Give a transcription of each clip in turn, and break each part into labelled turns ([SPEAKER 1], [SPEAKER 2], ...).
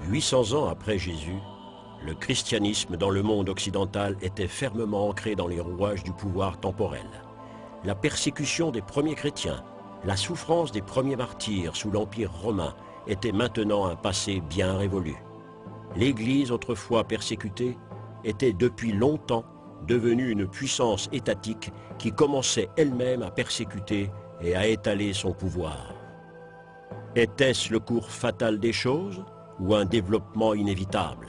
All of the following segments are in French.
[SPEAKER 1] 800 ans après Jésus, le christianisme dans le monde occidental était fermement ancré dans les rouages du pouvoir temporel. La persécution des premiers chrétiens, la souffrance des premiers martyrs sous l'Empire romain était maintenant un passé bien révolu. L'Église, autrefois persécutée, était depuis longtemps devenue une puissance étatique qui commençait elle-même à persécuter et à étaler son pouvoir. Était-ce le cours fatal des choses ou un développement inévitable?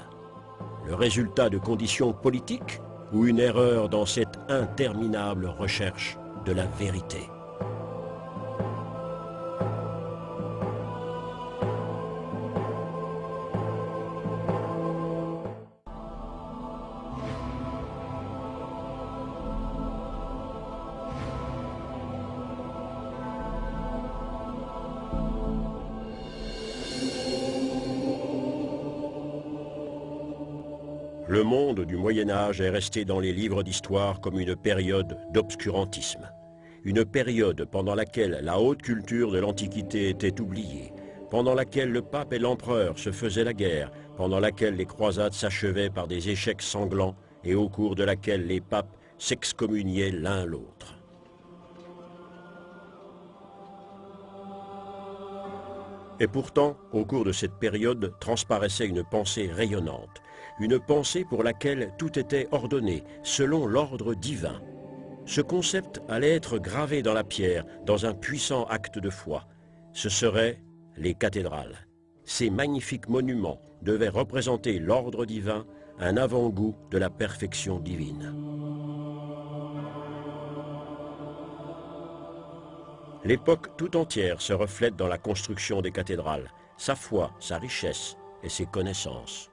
[SPEAKER 1] Le résultat de conditions politiques ou une erreur dans cette interminable recherche de la vérité? Le monde du Moyen-Âge est resté dans les livres d'histoire comme une période d'obscurantisme. Une période pendant laquelle la haute culture de l'Antiquité était oubliée, pendant laquelle le pape et l'empereur se faisaient la guerre, pendant laquelle les croisades s'achevaient par des échecs sanglants et au cours de laquelle les papes s'excommuniaient l'un l'autre. Et pourtant, au cours de cette période, transparaissait une pensée rayonnante, une pensée pour laquelle tout était ordonné, selon l'ordre divin. Ce concept allait être gravé dans la pierre, dans un puissant acte de foi. Ce seraient les cathédrales. Ces magnifiques monuments devaient représenter l'ordre divin, un avant-goût de la perfection divine. L'époque tout entière se reflète dans la construction des cathédrales, sa foi, sa richesse et ses connaissances.